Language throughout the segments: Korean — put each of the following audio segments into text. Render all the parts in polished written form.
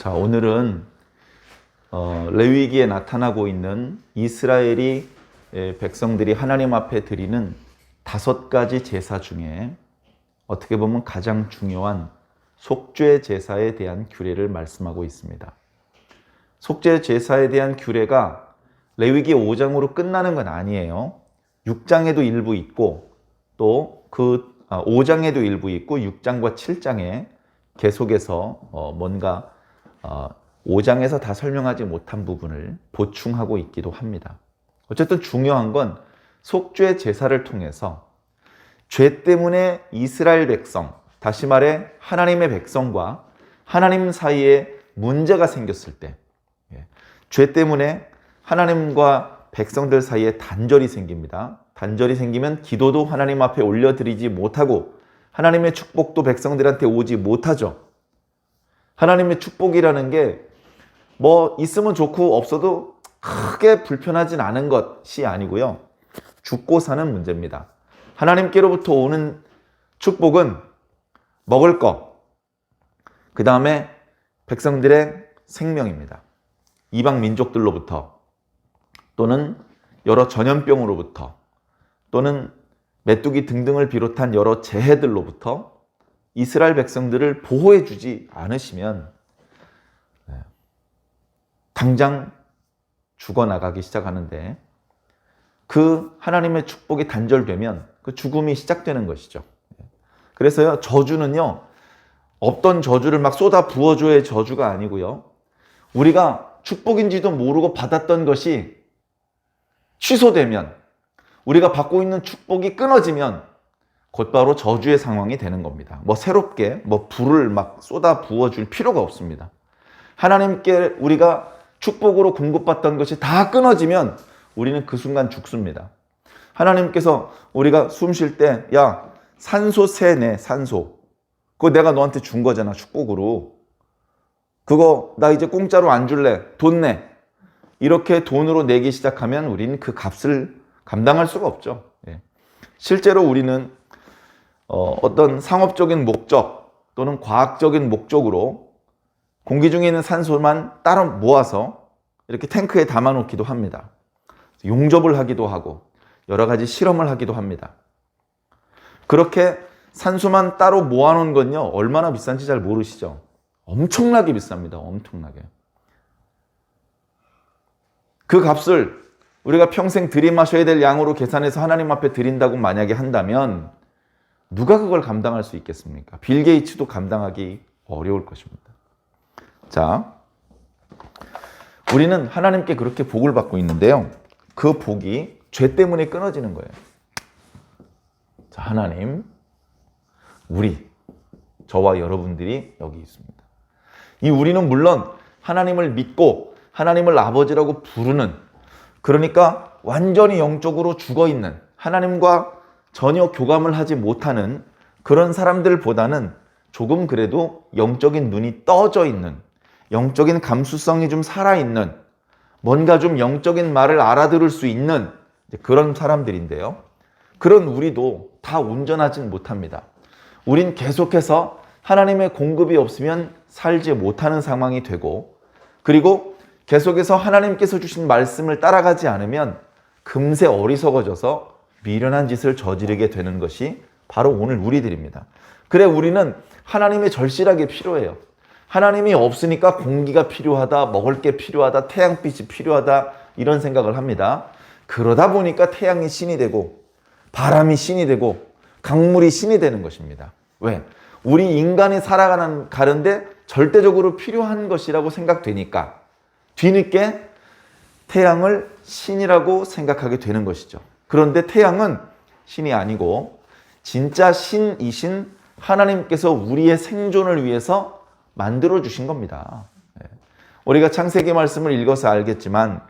자, 오늘은 레위기에 나타나고 있는 이스라엘이 백성들이 하나님 앞에 드리는 5가지 제사 중에 어떻게 보면 가장 중요한 속죄 제사에 대한 규례를 말씀하고 있습니다. 속죄 제사에 대한 규례가 레위기 5장으로 끝나는 건 아니에요. 6장에도 일부 있고 또 5장에도 일부 있고 6장과 7장에 계속해서 뭔가 5장에서 다 설명하지 못한 부분을 보충하고 있기도 합니다. 어쨌든 중요한 건 속죄 제사를 통해서 죄 때문에 이스라엘 백성, 다시 말해 하나님의 백성과 하나님 사이에 문제가 생겼을 때, 죄 때문에 하나님과 백성들 사이에 단절이 생깁니다. 단절이 생기면 기도도 하나님 앞에 올려드리지 못하고 하나님의 축복도 백성들한테 오지 못하죠. 하나님의 축복이라는 게 뭐 있으면 좋고 없어도 크게 불편하진 않은 것이 아니고요. 죽고 사는 문제입니다. 하나님께로부터 오는 축복은 먹을 것, 그 다음에 백성들의 생명입니다. 이방 민족들로부터 또는 여러 전염병으로부터 또는 메뚜기 등등을 비롯한 여러 재해들로부터 이스라엘 백성들을 보호해 주지 않으시면 당장 죽어나가기 시작하는데 그 하나님의 축복이 단절되면 그 죽음이 시작되는 것이죠. 그래서요, 저주는요, 없던 저주를 막 쏟아 부어줘야 저주가 아니고요, 우리가 축복인지도 모르고 받았던 것이 취소되면, 우리가 받고 있는 축복이 끊어지면 곧바로 저주의 상황이 되는 겁니다. 뭐 새롭게 불을 막 쏟아 부어줄 필요가 없습니다. 하나님께 우리가 축복으로 공급받던 것이 다 끊어지면 우리는 그 순간 죽습니다. 하나님께서 우리가 숨 쉴 때, 야, 산소 세내, 산소. 그거 내가 너한테 준 거잖아, 축복으로. 그거 나 이제 공짜로 안 줄래. 돈 내. 이렇게 돈으로 내기 시작하면 우리는 그 값을 감당할 수가 없죠. 실제로 우리는 어떤 상업적인 목적 또는 과학적인 목적으로 공기 중에 있는 산소만 따로 모아서 이렇게 탱크에 담아 놓기도 합니다. 용접을 하기도 하고 여러 가지 실험을 하기도 합니다. 그렇게 산소만 따로 모아놓은 건요, 얼마나 비싼지 잘 모르시죠? 엄청나게 비쌉니다. 엄청나게. 그 값을 우리가 평생 들이마셔야 될 양으로 계산해서 하나님 앞에 드린다고 만약에 한다면 누가 그걸 감당할 수 있겠습니까? 빌 게이츠도 감당하기 어려울 것입니다. 자, 우리는 하나님께 그렇게 복을 받고 있는데요, 그 복이 죄 때문에 끊어지는 거예요. 자, 하나님, 저와 여러분들이 여기 있습니다. 이 우리는 물론 하나님을 믿고 하나님을 아버지라고 부르는, 그러니까 완전히 영적으로 죽어있는, 하나님과 전혀 교감을 하지 못하는 그런 사람들보다는 조금 그래도 영적인 눈이 떠져 있는, 영적인 감수성이 좀 살아있는, 뭔가 좀 영적인 말을 알아들을 수 있는 그런 사람들인데요, 그런 우리도 다 온전하진 못합니다. 우린 계속해서 하나님의 공급이 없으면 살지 못하는 상황이 되고, 그리고 계속해서 하나님께서 주신 말씀을 따라가지 않으면 금세 어리석어져서 미련한 짓을 저지르게 되는 것이 바로 오늘 우리들입니다. 그래, 우리는 하나님의 절실하게 필요해요. 하나님이 없으니까 공기가 필요하다, 먹을 게 필요하다, 태양빛이 필요하다, 이런 생각을 합니다. 그러다 보니까 태양이 신이 되고 바람이 신이 되고 강물이 신이 되는 것입니다. 왜? 우리 인간이 살아가는데 절대적으로 필요한 것이라고 생각되니까 뒤늦게 태양을 신이라고 생각하게 되는 것이죠. 그런데 태양은 신이 아니고 진짜 신이신 하나님께서 우리의 생존을 위해서 만들어 주신 겁니다. 우리가 창세기 말씀을 읽어서 알겠지만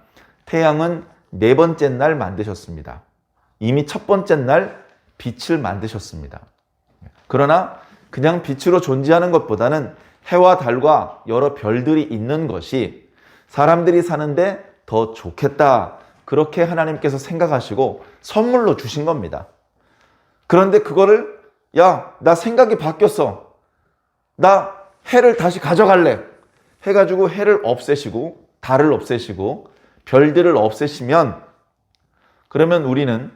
태양은 4번째 날 만드셨습니다. 이미 첫 번째 날 빛을 만드셨습니다. 그러나 그냥 빛으로 존재하는 것보다는 해와 달과 여러 별들이 있는 것이 사람들이 사는데 더 좋겠다, 그렇게 하나님께서 생각하시고 선물로 주신 겁니다. 그런데 그거를, 야, 나 생각이 바뀌었어, 나 해를 다시 가져갈래, 해가지고 해를 없애시고 달을 없애시고 별들을 없애시면 그러면 우리는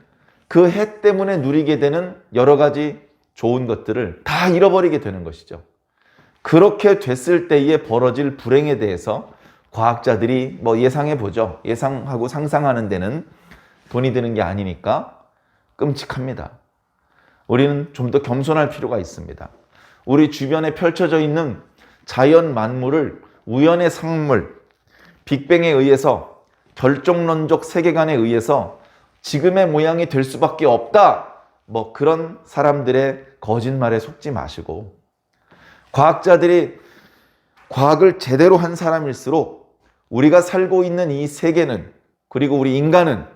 그 해 때문에 누리게 되는 여러 가지 좋은 것들을 다 잃어버리게 되는 것이죠. 그렇게 됐을 때에 벌어질 불행에 대해서 과학자들이 예상해 보죠. 예상하고 상상하는 데는 돈이 드는 게 아니니까 끔찍합니다. 우리는 좀 더 겸손할 필요가 있습니다. 우리 주변에 펼쳐져 있는 자연 만물을 우연의 산물, 빅뱅에 의해서 결정론적 세계관에 의해서 지금의 모양이 될 수밖에 없다. 그런 사람들의 거짓말에 속지 마시고 과학자들이 과학을 제대로 한 사람일수록 우리가 살고 있는 이 세계는 그리고 우리 인간은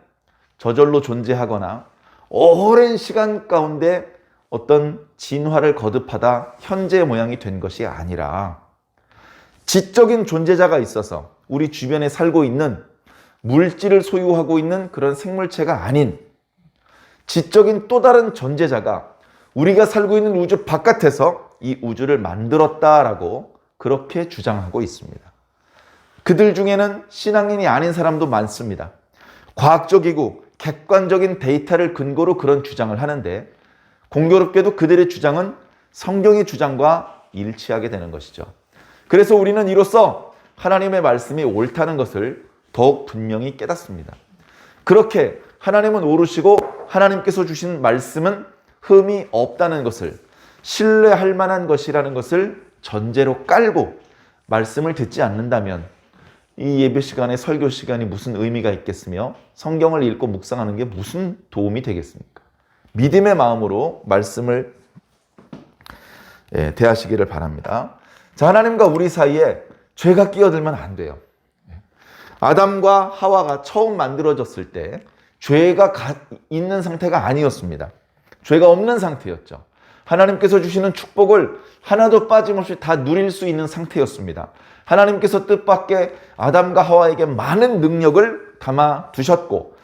저절로 존재하거나 오랜 시간 가운데 어떤 진화를 거듭하다 현재의 모양이 된 것이 아니라 지적인 존재자가 있어서 우리 주변에 살고 있는 물질을 소유하고 있는 그런 생물체가 아닌 지적인 또 다른 존재자가 우리가 살고 있는 우주 바깥에서 이 우주를 만들었다라고 그렇게 주장하고 있습니다. 그들 중에는 신앙인이 아닌 사람도 많습니다. 과학적이고 객관적인 데이터를 근거로 그런 주장을 하는데 공교롭게도 그들의 주장은 성경의 주장과 일치하게 되는 것이죠. 그래서 우리는 이로써 하나님의 말씀이 옳다는 것을 더욱 분명히 깨닫습니다. 그렇게 하나님은 옳으시고 하나님께서 주신 말씀은 흠이 없다는 것을 신뢰할 만한 것이라는 것을 전제로 깔고 말씀을 듣지 않는다면 이 예배 시간에 설교 시간이 무슨 의미가 있겠으며 성경을 읽고 묵상하는 게 무슨 도움이 되겠습니까? 믿음의 마음으로 말씀을 대하시기를 바랍니다. 자, 하나님과 우리 사이에 죄가 끼어들면 안 돼요. 아담과 하와가 처음 만들어졌을 때 죄가 있는 상태가 아니었습니다. 죄가 없는 상태였죠. 하나님께서 주시는 축복을 하나도 빠짐없이 다 누릴 수 있는 상태였습니다. 하나님께서 뜻밖의 아담과 하와에게 많은 능력을 담아 두셨고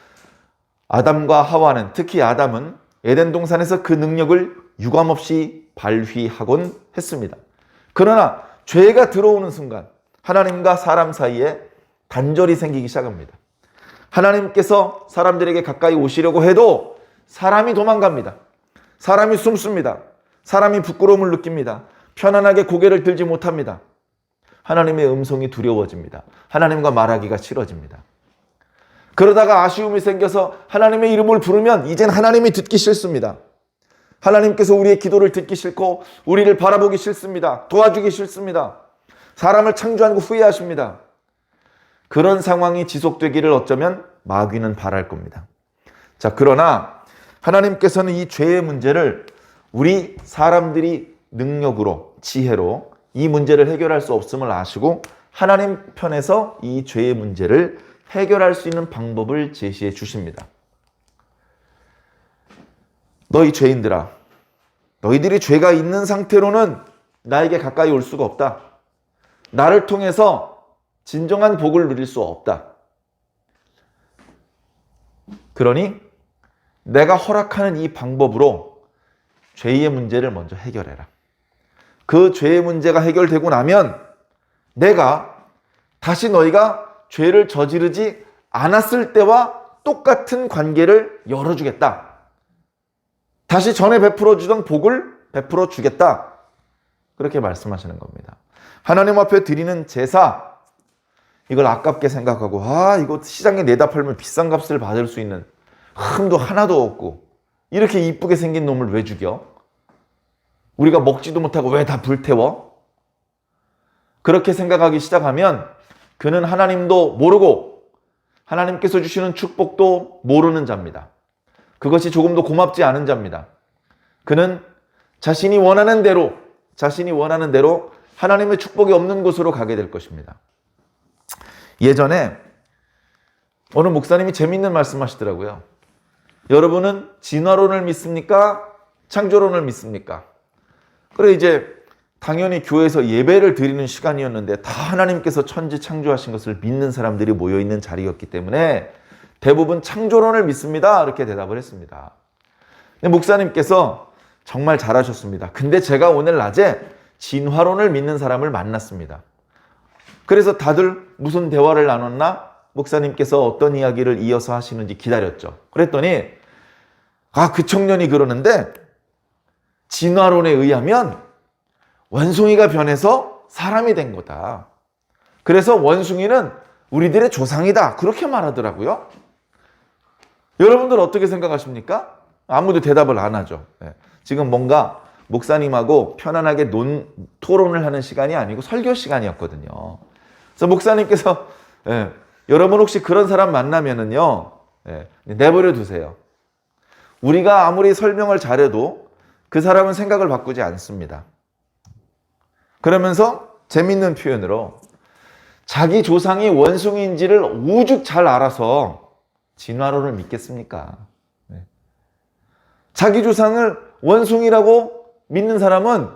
아담과 하와는 특히 아담은 에덴 동산에서 그 능력을 유감없이 발휘하곤 했습니다. 그러나 죄가 들어오는 순간 하나님과 사람 사이에 단절이 생기기 시작합니다. 하나님께서 사람들에게 가까이 오시려고 해도 사람이 도망갑니다. 사람이 숨습니다. 사람이 부끄러움을 느낍니다. 편안하게 고개를 들지 못합니다. 하나님의 음성이 두려워집니다. 하나님과 말하기가 싫어집니다. 그러다가 아쉬움이 생겨서 하나님의 이름을 부르면 이젠 하나님이 듣기 싫습니다. 하나님께서 우리의 기도를 듣기 싫고 우리를 바라보기 싫습니다. 도와주기 싫습니다. 사람을 창조한 거 후회하십니다. 그런 상황이 지속되기를 어쩌면 마귀는 바랄 겁니다. 자, 그러나 하나님께서는 이 죄의 문제를 우리 사람들이 능력으로, 지혜로 이 문제를 해결할 수 없음을 아시고 하나님 편에서 이 죄의 문제를 해결할 수 있는 방법을 제시해 주십니다. 너희 죄인들아, 너희들이 죄가 있는 상태로는 나에게 가까이 올 수가 없다. 나를 통해서 진정한 복을 누릴 수 없다. 그러니 내가 허락하는 이 방법으로 죄의 문제를 먼저 해결해라. 그 죄의 문제가 해결되고 나면 내가 다시 너희가 죄를 저지르지 않았을 때와 똑같은 관계를 열어주겠다. 다시 전에 베풀어 주던 복을 베풀어 주겠다. 그렇게 말씀하시는 겁니다. 하나님 앞에 드리는 제사, 이걸 아깝게 생각하고 이거 시장에 내다 팔면 비싼 값을 받을 수 있는 흠도 하나도 없고 이렇게 이쁘게 생긴 놈을 왜 죽여? 우리가 먹지도 못하고 왜 다 불태워? 그렇게 생각하기 시작하면 그는 하나님도 모르고 하나님께서 주시는 축복도 모르는 자입니다. 그것이 조금도 고맙지 않은 자입니다. 그는 자신이 원하는 대로 하나님의 축복이 없는 곳으로 가게 될 것입니다. 예전에 어느 목사님이 재밌는 말씀 하시더라고요. 여러분은 진화론을 믿습니까? 창조론을 믿습니까? 그래 이제 당연히 교회에서 예배를 드리는 시간이었는데 다 하나님께서 천지 창조하신 것을 믿는 사람들이 모여있는 자리였기 때문에 대부분 창조론을 믿습니다. 이렇게 대답을 했습니다. 목사님께서 정말 잘하셨습니다. 근데 제가 오늘 낮에 진화론을 믿는 사람을 만났습니다. 그래서 다들 무슨 대화를 나눴나? 목사님께서 어떤 이야기를 이어서 하시는지 기다렸죠. 그랬더니 그 청년이 그러는데 진화론에 의하면 원숭이가 변해서 사람이 된 거다. 그래서 원숭이는 우리들의 조상이다. 그렇게 말하더라고요. 여러분들 어떻게 생각하십니까? 아무도 대답을 안 하죠. 지금 뭔가 목사님하고 편안하게 토론을 하는 시간이 아니고 설교 시간이었거든요. 그래서 목사님께서 여러분 혹시 그런 사람 만나면은요, 내버려 두세요. 우리가 아무리 설명을 잘해도 그 사람은 생각을 바꾸지 않습니다. 그러면서 재밌는 표현으로 자기 조상이 원숭이인지를 오죽 잘 알아서 진화론을 믿겠습니까? 자기 조상을 원숭이라고 믿는 사람은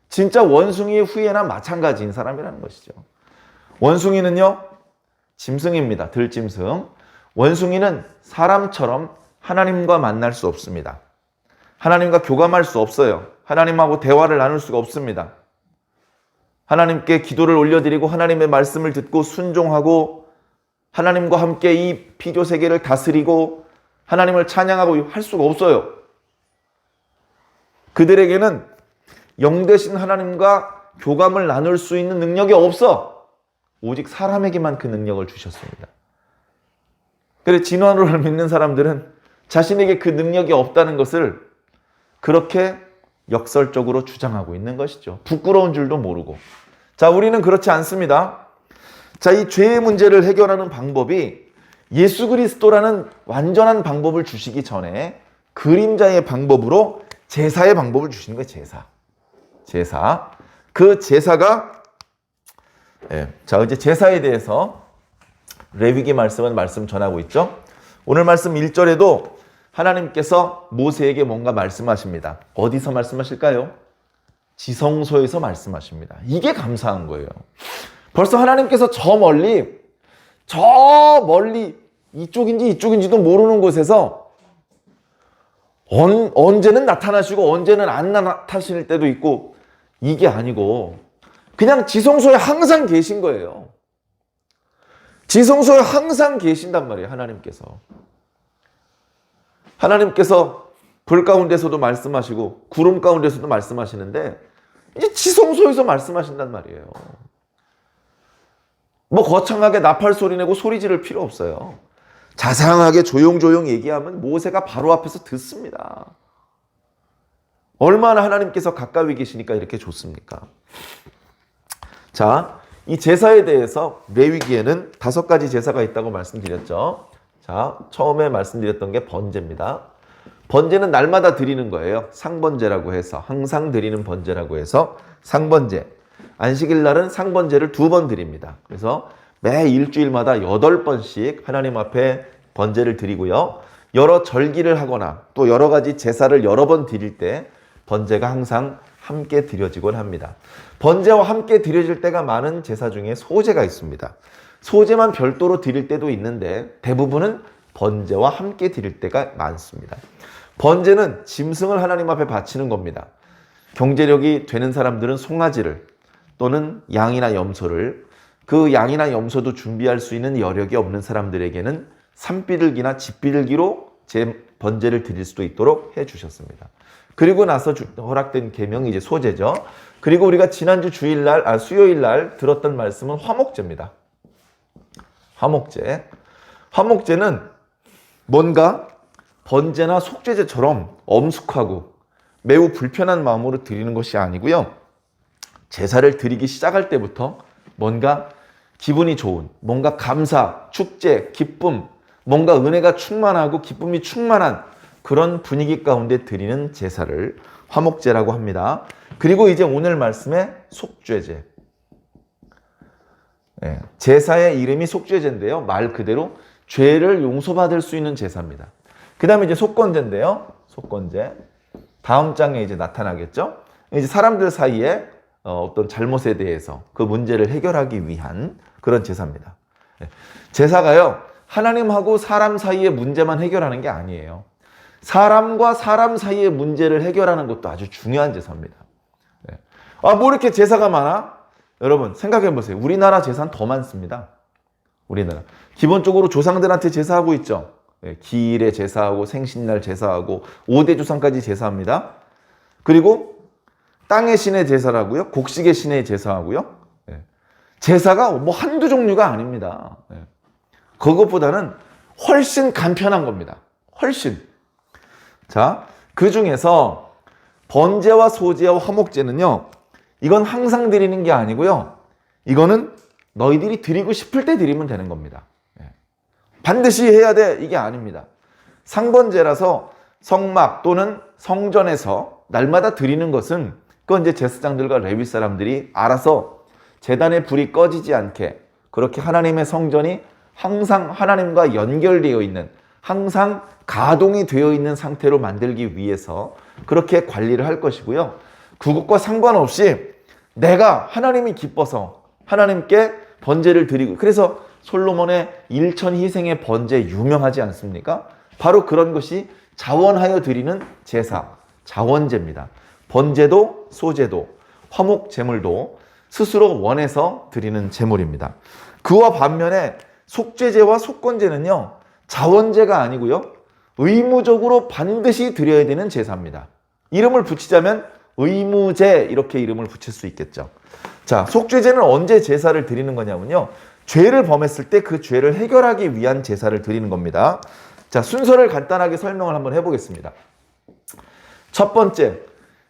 진짜 원숭이의 후예나 마찬가지인 사람이라는 것이죠. 원숭이는요, 짐승입니다. 들짐승. 원숭이는 사람처럼 하나님과 만날 수 없습니다. 하나님과 교감할 수 없어요. 하나님하고 대화를 나눌 수가 없습니다. 하나님께 기도를 올려드리고 하나님의 말씀을 듣고 순종하고 하나님과 함께 이 피조 세계를 다스리고 하나님을 찬양하고 할 수가 없어요. 그들에게는 영 되신 하나님과 교감을 나눌 수 있는 능력이 없어. 오직 사람에게만 그 능력을 주셨습니다. 그래서 진화론을 믿는 사람들은 자신에게 그 능력이 없다는 것을 그렇게 역설적으로 주장하고 있는 것이죠. 부끄러운 줄도 모르고. 자, 우리는 그렇지 않습니다. 자, 이 죄의 문제를 해결하는 방법이 예수 그리스도라는 완전한 방법을 주시기 전에 그림자의 방법으로 제사의 방법을 주시는 거예요. 제사. 그 제사가 자, 이제 제사에 대해서 레위기 말씀은 말씀 전하고 있죠. 오늘 말씀 1절에도 하나님께서 모세에게 뭔가 말씀하십니다. 어디서 말씀하실까요? 지성소에서 말씀하십니다. 이게 감사한 거예요. 벌써 하나님께서 저 멀리 이쪽인지 이쪽인지도 모르는 곳에서 언제는 나타나시고 언제는 안 나타나실 때도 있고, 이게 아니고 그냥 지성소에 항상 계신 거예요. 지성소에 항상 계신단 말이에요. 하나님께서 불 가운데서도 말씀하시고 구름 가운데서도 말씀하시는데 이제 지성소에서 말씀하신단 말이에요. 뭐 거창하게 나팔 소리 내고 소리 지를 필요 없어요. 자상하게 조용조용 얘기하면 모세가 바로 앞에서 듣습니다. 얼마나 하나님께서 가까이 계시니까 이렇게 좋습니까? 자, 이 제사에 대해서 레위기에는 5가지 제사가 있다고 말씀드렸죠. 자, 처음에 말씀드렸던 게 번제입니다. 번제는 날마다 드리는 거예요. 상번제라고 해서, 항상 드리는 번제라고 해서 상번제. 안식일 날은 상번제를 2번 드립니다. 그래서 매 일주일마다 8번씩 하나님 앞에 번제를 드리고요. 여러 절기를 하거나 또 여러 가지 제사를 여러 번 드릴 때 번제가 항상 함께 드려지곤 합니다. 번제와 함께 드려질 때가 많은 제사 중에 소제가 있습니다. 소제만 별도로 드릴 때도 있는데 대부분은 번제와 함께 드릴 때가 많습니다. 번제는 짐승을 하나님 앞에 바치는 겁니다. 경제력이 되는 사람들은 송아지를 또는 양이나 염소를, 그 양이나 염소도 준비할 수 있는 여력이 없는 사람들에게는 산비둘기나 집비둘기로 제 번제를 드릴 수도 있도록 해주셨습니다. 그리고 나서 허락된 계명이 이제 소제죠. 그리고 우리가 지난주 수요일 날 들었던 말씀은 화목제입니다. 화목제는 뭔가 번제나 속죄제처럼 엄숙하고 매우 불편한 마음으로 드리는 것이 아니고요. 제사를 드리기 시작할 때부터 뭔가 기분이 좋은, 뭔가 감사, 축제, 기쁨, 뭔가 은혜가 충만하고 기쁨이 충만한 그런 분위기 가운데 드리는 제사를 화목제라고 합니다. 그리고 이제 오늘 말씀의 속죄제. 제사의 이름이 속죄제인데요. 말 그대로 죄를 용서받을 수 있는 제사입니다. 그 다음에 이제 속건제인데요. 속건제. 다음 장에 이제 나타나겠죠. 이제 사람들 사이에 어떤 잘못에 대해서 그 문제를 해결하기 위한 그런 제사입니다. 제사가요, 하나님하고 사람 사이의 문제만 해결하는 게 아니에요. 사람과 사람 사이의 문제를 해결하는 것도 아주 중요한 제사입니다. 뭐 이렇게 제사가 많아? 여러분 생각해 보세요. 우리나라 제사는 더 많습니다. 우리나라. 기본적으로 조상들한테 제사하고 있죠. 기일에 제사하고 생신날 제사하고 5대 조상까지 제사합니다. 그리고 땅의 신의 제사라고요. 곡식의 신의 제사하고요. 제사가 뭐 한두 종류가 아닙니다. 그것보다는 훨씬 간편한 겁니다. 훨씬. 자, 그 중에서 번제와 소제와 화목제는요. 이건 항상 드리는 게 아니고요. 이거는 너희들이 드리고 싶을 때 드리면 되는 겁니다. 반드시 해야 돼 이게 아닙니다. 상번제라서 성막 또는 성전에서 날마다 드리는 것은 그건 이제 제사장들과 레위 사람들이 알아서 제단의 불이 꺼지지 않게 그렇게 하나님의 성전이 항상 하나님과 연결되어 있는 항상 가동이 되어 있는 상태로 만들기 위해서 그렇게 관리를 할 것이고요. 그것과 상관없이 내가 하나님이 기뻐서 하나님께 번제를 드리고 그래서 솔로몬의 일천 희생의 번제 유명하지 않습니까? 바로 그런 것이 자원하여 드리는 제사, 자원제입니다. 번제도 소제도 화목 제물도 스스로 원해서 드리는 제물입니다. 그와 반면에 속죄제와 속건제는요. 자원제가 아니고요. 의무적으로 반드시 드려야 되는 제사입니다. 이름을 붙이자면 의무제 이렇게 이름을 붙일 수 있겠죠. 자, 속죄제는 언제 제사를 드리는 거냐면요. 죄를 범했을 때 그 죄를 해결하기 위한 제사를 드리는 겁니다. 자, 순서를 간단하게 설명을 한번 해보겠습니다. 첫 번째,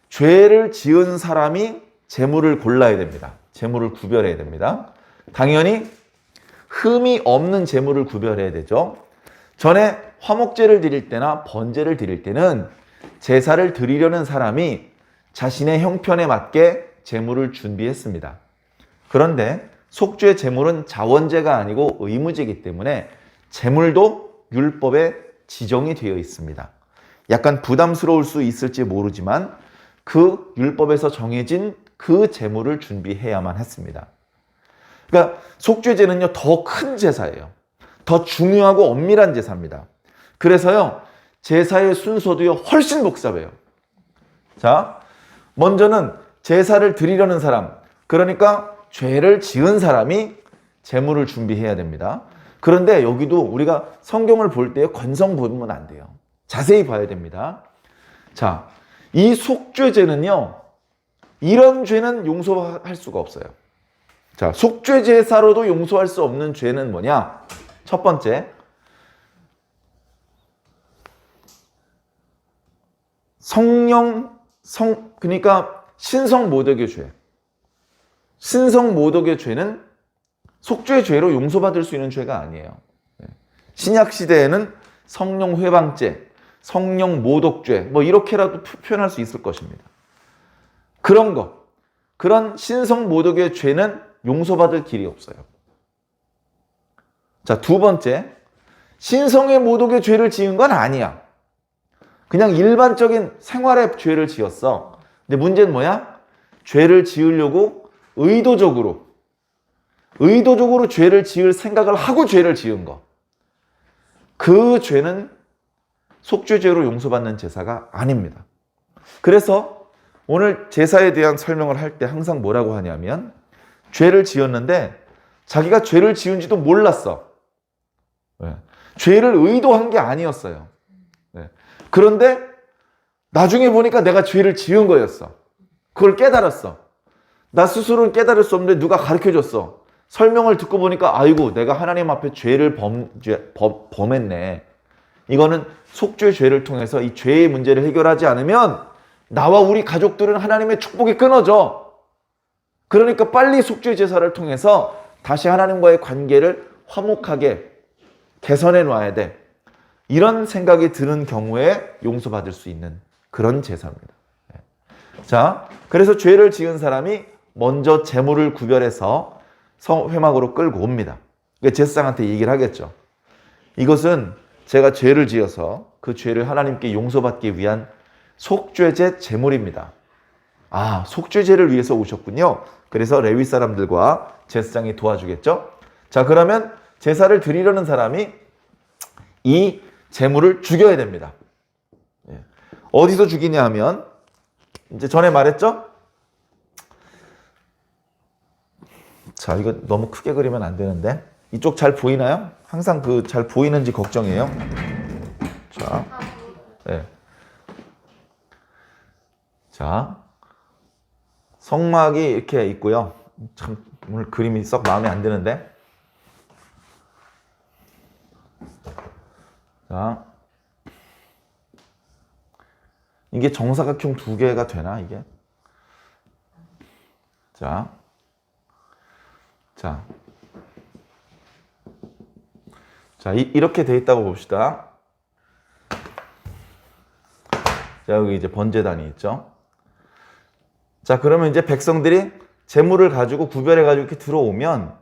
죄를 지은 사람이 제물을 골라야 됩니다. 제물을 구별해야 됩니다. 당연히 흠이 없는 제물을 구별해야 되죠. 전에 화목제를 드릴 때나 번제를 드릴 때는 제사를 드리려는 사람이 자신의 형편에 맞게 제물을 준비했습니다. 그런데 속죄 제물은 자원제가 아니고 의무제이기 때문에 제물도 율법에 지정이 되어 있습니다. 약간 부담스러울 수 있을지 모르지만 그 율법에서 정해진 그 제물을 준비해야만 했습니다. 그러니까 속죄제는요 더 큰 제사예요. 더 중요하고 엄밀한 제사입니다. 그래서요 제사의 순서도요 훨씬 복잡해요. 자, 먼저는 제사를 드리려는 사람, 그러니까 죄를 지은 사람이 제물을 준비해야 됩니다. 그런데 여기도 우리가 성경을 볼 때 건성 보면 안 돼요. 자세히 봐야 됩니다. 자, 이 속죄제는요 이런 죄는 용서할 수가 없어요. 자, 속죄 제사로도 용서할 수 없는 죄는 뭐냐? 첫 번째, 그러니까 신성모독의 죄. 신성모독의 죄는 속죄 죄로 용서받을 수 있는 죄가 아니에요. 신약 시대에는 성령 회방죄, 성령 모독죄, 뭐 이렇게라도 표현할 수 있을 것입니다. 그런 신성모독의 죄는 용서받을 길이 없어요. 자, 두 번째, 신성의 모독의 죄를 지은 건 아니야. 그냥 일반적인 생활의 죄를 지었어. 근데 문제는 뭐야? 죄를 지으려고 의도적으로 죄를 지을 생각을 하고 죄를 지은 거. 그 죄는 속죄죄로 용서받는 제사가 아닙니다. 그래서 오늘 제사에 대한 설명을 할 때 항상 뭐라고 하냐면 죄를 지었는데 자기가 죄를 지은지도 몰랐어. 죄를 의도한 게 아니었어요. 그런데 나중에 보니까 내가 죄를 지은 거였어. 그걸 깨달았어. 나 스스로는 깨달을 수 없는데 누가 가르쳐줬어. 설명을 듣고 보니까 아이고 내가 하나님 앞에 죄를 범했네. 이거는 속죄 죄를 통해서 이 죄의 문제를 해결하지 않으면 나와 우리 가족들은 하나님의 축복이 끊어져. 그러니까 빨리 속죄 제사를 통해서 다시 하나님과의 관계를 화목하게 개선해 놔야 돼. 이런 생각이 드는 경우에 용서받을 수 있는 그런 제사입니다. 자, 그래서 죄를 지은 사람이 먼저 제물을 구별해서 회막으로 끌고 옵니다. 제사장한테 얘기를 하겠죠. 이것은 제가 죄를 지어서 그 죄를 하나님께 용서받기 위한 속죄제 제물입니다. 아, 속죄제를 위해서 오셨군요. 그래서 레위 사람들과 제사장이 도와주겠죠. 자, 그러면 제사를 드리려는 사람이 이 제물을 죽여야 됩니다. 어디서 죽이냐 하면 이제 전에 말했죠. 자, 이거 너무 크게 그리면 안 되는데. 이쪽 잘 보이나요? 항상 그 잘 보이는지 걱정이에요. 자, 네. 자, 성막이 이렇게 있고요. 참 오늘 그림이 썩 마음에 안 드는데. 자, 이게 정사각형 두 개가 되나 이게? 자, 이렇게 돼 있다고 봅시다. 자, 여기 이제 번제단이 있죠. 자, 그러면 이제 백성들이 제물을 가지고 구별해가지고 이렇게 들어오면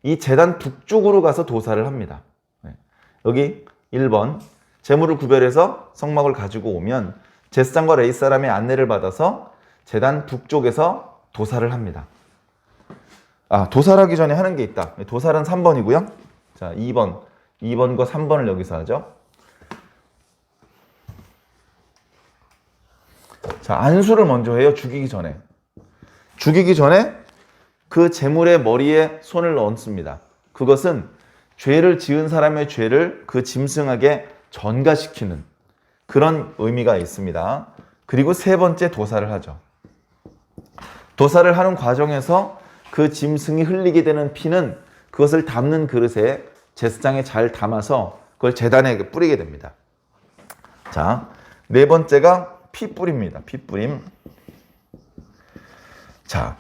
이 제단 북쪽으로 가서 도사를 합니다. 여기 1번 제물을 구별해서 성막을 가지고 오면 제사장과 레위 사람의 안내를 받아서 제단 북쪽에서 도사를 합니다. 아, 도사를 하기 전에 하는 게 있다. 도사는 3번이고요. 자, 2번과 3번을 여기서 하죠. 자, 안수를 먼저 해요. 죽이기 전에 그 제물의 머리에 손을 얹습니다. 그것은 죄를 지은 사람의 죄를 그 짐승에게 전가시키는 그런 의미가 있습니다. 그리고 세 번째 도사를 하죠. 도사를 하는 과정에서 그 짐승이 흘리게 되는 피는 그것을 담는 그릇에 제사장에 잘 담아서 그걸 제단에 뿌리게 됩니다. 자, 네 번째가 피 뿌립니다. 피 뿌림. 자,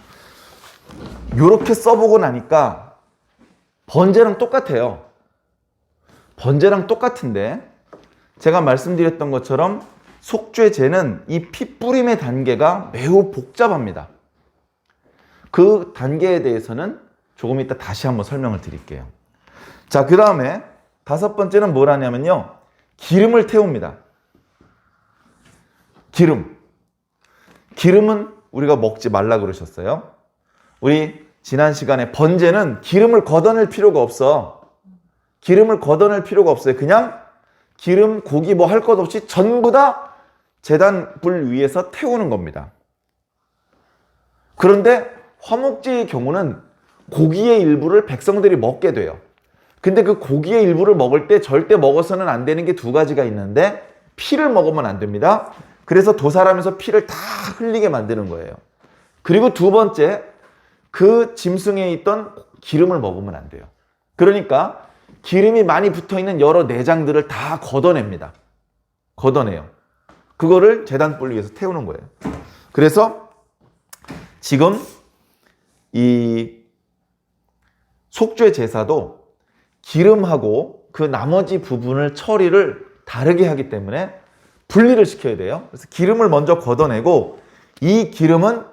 요렇게 써보고 나니까 번제랑 똑같아요. 번제랑 똑같은데 제가 말씀드렸던 것처럼 속죄제는 이 피 뿌림의 단계가 매우 복잡합니다. 그 단계에 대해서는 조금 이따 다시 한번 설명을 드릴게요. 자, 그 다음에 다섯 번째는 뭘 하냐면요. 기름을 태웁니다. 기름은 우리가 먹지 말라 그러셨어요. 우리 지난 시간에 번제는 기름을 걷어낼 필요가 없어. 기름을 걷어낼 필요가 없어요. 그냥 기름, 고기 뭐 할 것 없이 전부 다 제단 불 위에서 태우는 겁니다. 그런데 화목제의 경우는 고기의 일부를 백성들이 먹게 돼요. 근데 그 고기의 일부를 먹을 때 절대 먹어서는 안 되는 게 두 가지가 있는데 피를 먹으면 안 됩니다. 그래서 도살하면서 피를 다 흘리게 만드는 거예요. 그리고 두 번째, 그 짐승에 있던 기름을 먹으면 안 돼요. 그러니까 기름이 많이 붙어있는 여러 내장들을 다 걷어냅니다. 걷어내요. 그거를 제단불 위에서 태우는 거예요. 그래서 지금 이 속죄 제사도 기름하고 그 나머지 부분을 처리를 다르게 하기 때문에 분리를 시켜야 돼요. 그래서 기름을 먼저 걷어내고 이 기름은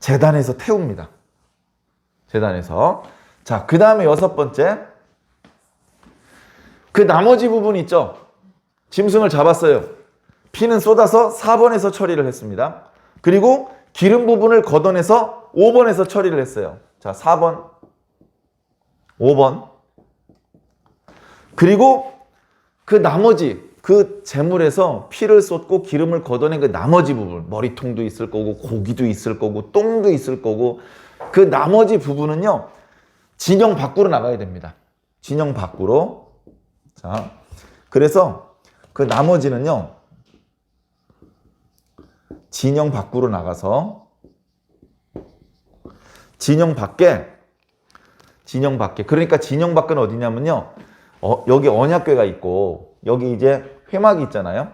제단에서 태웁니다. 제단에서. 자, 그 다음에 여섯 번째. 그 나머지 부분 있죠? 짐승을 잡았어요. 피는 쏟아서 4번에서 처리를 했습니다. 그리고 기름 부분을 걷어내서 5번에서 처리를 했어요. 자, 4번, 5번. 그리고 그 나머지, 그 제물에서 피를 쏟고 기름을 걷어낸 그 나머지 부분, 머리통도 있을 거고, 고기도 있을 거고, 똥도 있을 거고, 그 나머지 부분은요, 진영 밖으로 나가야 됩니다. 진영 밖으로. 자, 그래서 그 나머지는요, 진영 밖으로 나가서, 진영 밖에, 그러니까 진영 밖은 어디냐면요, 여기 언약궤가 있고, 여기 이제 회막이 있잖아요.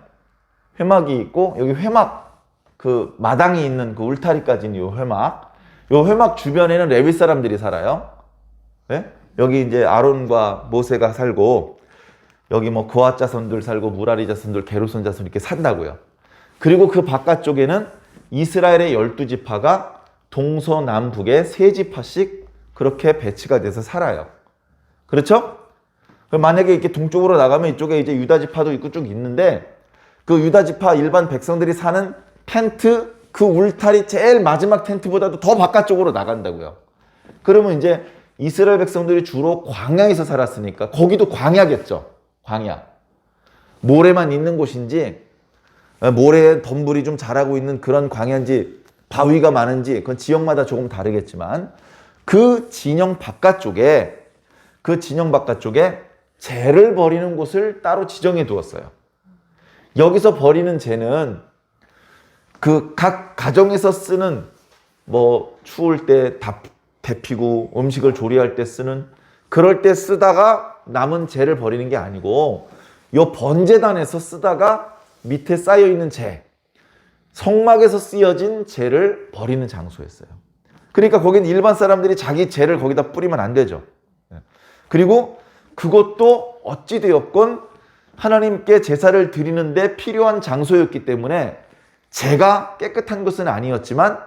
회막이 있고, 여기 회막, 그 마당이 있는 그 울타리까지는 요 회막 주변에는 레위 사람들이 살아요. 네? 여기 이제 아론과 모세가 살고, 여기 뭐 거앗 자손들 살고, 무라리 자손들, 게르손 자손 이렇게 산다고요. 그리고 그 바깥쪽에는 이스라엘의 12지파가 동서남북에 3지파씩 그렇게 배치가 돼서 살아요. 그렇죠? 만약에 이렇게 동쪽으로 나가면 이쪽에 이제 유다지파도 있고 쭉 있는데 그 유다지파 일반 백성들이 사는 텐트, 그 울타리 제일 마지막 텐트보다도 더 바깥쪽으로 나간다고요. 그러면 이제 이스라엘 백성들이 주로 광야에서 살았으니까 거기도 광야겠죠. 광야. 모래만 있는 곳인지 모래에 덤불이 좀 자라고 있는 그런 광야인지 바위가 많은지 그건 지역마다 조금 다르겠지만 그 진영 바깥쪽에 재를 버리는 곳을 따로 지정해 두었어요. 여기서 버리는 재는 그 각 가정에서 쓰는 뭐 추울 때 데피고 음식을 조리할 때 쓰는 그럴 때 쓰다가 남은 재를 버리는 게 아니고 요 번제단에서 쓰다가 밑에 쌓여 있는 재, 성막에서 쓰여진 재를 버리는 장소였어요. 그러니까 거긴 일반 사람들이 자기 재를 거기다 뿌리면 안 되죠. 그리고 그것도 어찌되었건 하나님께 제사를 드리는데 필요한 장소였기 때문에 재가 깨끗한 것은 아니었지만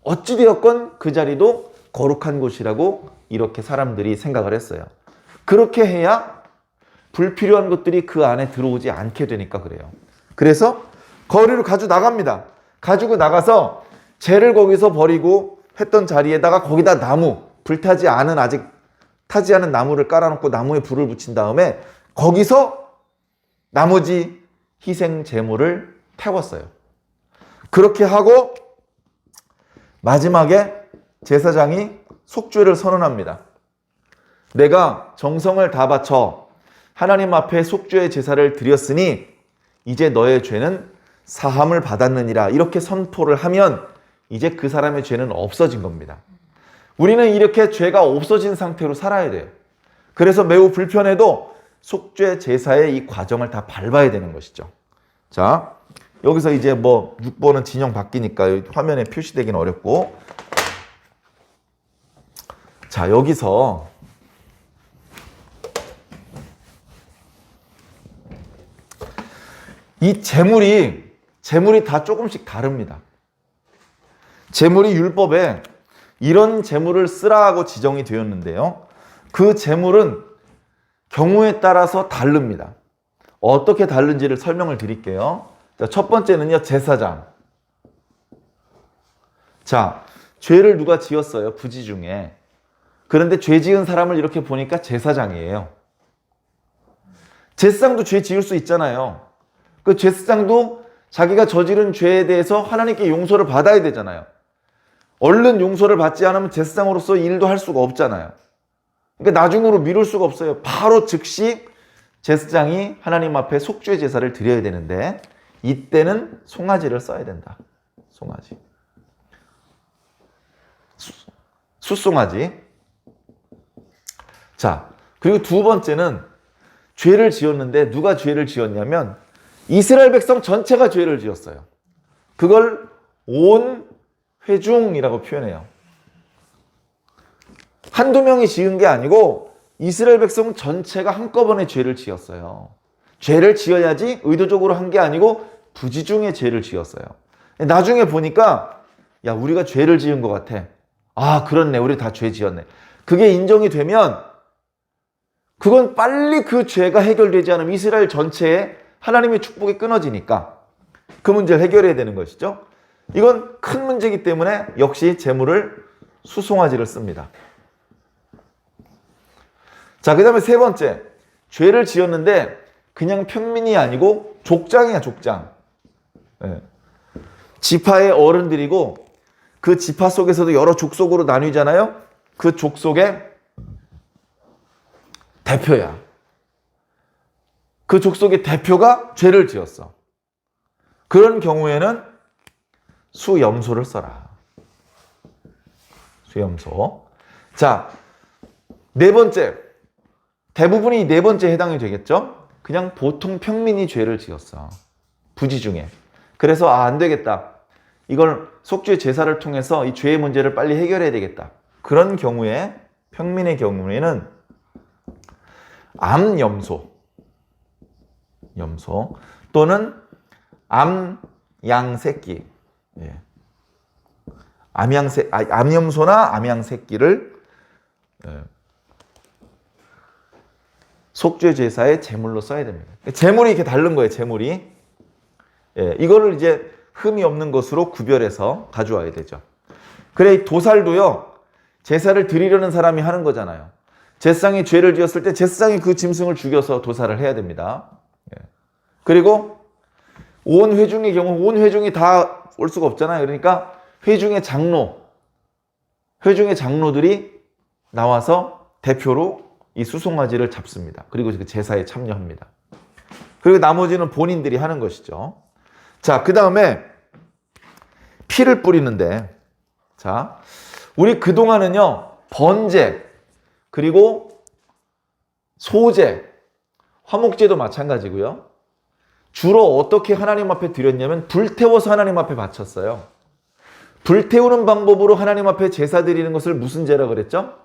어찌되었건 그 자리도 거룩한 곳이라고 이렇게 사람들이 생각을 했어요. 그렇게 해야 불필요한 것들이 그 안에 들어오지 않게 되니까 그래요. 그래서 거리로 가지고 나갑니다. 가지고 나가서 재를 거기서 버리고 했던 자리에다가 거기다 나무, 불타지 않은 아직 타지 않은 나무를 깔아놓고 나무에 불을 붙인 다음에 거기서 나머지 희생 제물을 태웠어요. 그렇게 하고 마지막에 제사장이 속죄를 선언합니다. 내가 정성을 다 바쳐 하나님 앞에 속죄의 제사를 드렸으니 이제 너의 죄는 사함을 받았느니라. 이렇게 선포를 하면 이제 그 사람의 죄는 없어진 겁니다. 우리는 이렇게 죄가 없어진 상태로 살아야 돼요. 그래서 매우 불편해도 속죄 제사의 이 과정을 다 밟아야 되는 것이죠. 자, 여기서 이제 뭐 6번은 진영 바뀌니까 화면에 표시되기는 어렵고, 자, 여기서 이 제물이 다 조금씩 다릅니다. 제물이 율법에 이런 제물을 쓰라고 지정이 되었는데요. 그 제물은 경우에 따라서 다릅니다. 어떻게 다른지를 설명을 드릴게요. 자, 첫 번째는요, 제사장. 자, 죄를 누가 지었어요? 부지 중에. 그런데 죄 지은 사람을 이렇게 보니까 제사장이에요. 제사장도 죄 지을 수 있잖아요. 그 제사장도 자기가 저지른 죄에 대해서 하나님께 용서를 받아야 되잖아요. 얼른 용서를 받지 않으면 제사장으로서 일도 할 수가 없잖아요. 그러니까 나중으로 미룰 수가 없어요. 바로 즉시 제사장이 하나님 앞에 속죄 제사를 드려야 되는데 이때는 송아지를 써야 된다. 송아지. 숫송아지. 자, 그리고 두 번째는 죄를 지었는데 누가 죄를 지었냐면 이스라엘 백성 전체가 죄를 지었어요. 그걸 온 회중이라고 표현해요. 한두 명이 지은 게 아니고 이스라엘 백성 전체가 한꺼번에 죄를 지었어요. 죄를 지어야지 의도적으로 한 게 아니고 부지중에 죄를 지었어요. 나중에 보니까 야, 우리가 죄를 지은 것 같아. 아, 그렇네. 우리 다 죄 지었네. 그게 인정이 되면 그건 빨리 그 죄가 해결되지 않으면 이스라엘 전체에 하나님의 축복이 끊어지니까 그 문제를 해결해야 되는 것이죠. 이건 큰 문제이기 때문에 역시 제물을 수송아지를 씁니다. 자, 그 다음에 세 번째. 죄를 지었는데 그냥 평민이 아니고 족장이야, 족장. 네. 지파의 어른들이고 그 지파 속에서도 여러 족속으로 나뉘잖아요. 그 족속의 대표야. 그 족속의 대표가 죄를 지었어. 그런 경우에는 수염소를 써라. 수염소. 자, 네 번째. 대부분이 네 번째 해당이 되겠죠? 그냥 보통 평민이 죄를 지었어. 부지 중에. 그래서 안 되겠다. 이걸 속죄 제사를 통해서 이 죄의 문제를 빨리 해결해야 되겠다. 그런 경우에 평민의 경우에는 암염소 또는 암양새끼, 예. 암염소나 암양새끼를 속죄 제사의 제물로 써야 됩니다. 제물이 이렇게 다른 거예요. 제물이. 예, 이거를 이제 흠이 없는 것으로 구별해서 가져와야 되죠. 그래, 도살도요, 제사를 드리려는 사람이 하는 거잖아요. 제사장이 죄를 지었을 때 제사장이 그 짐승을 죽여서 도살을 해야 됩니다. 예. 그리고 온 회중의 경우 온 회중이 다 올 수가 없잖아요. 그러니까 회중의 장로들이 나와서 대표로 이 수송아지를 잡습니다. 그리고 그 제사에 참여합니다. 그리고 나머지는 본인들이 하는 것이죠. 자, 그 다음에 피를 뿌리는데, 자, 우리 그동안은요, 번제, 그리고 소제, 화목제도 마찬가지고요. 주로 어떻게 하나님 앞에 드렸냐면 불태워서 하나님 앞에 바쳤어요. 불태우는 방법으로 하나님 앞에 제사 드리는 것을 무슨 제라 그랬죠?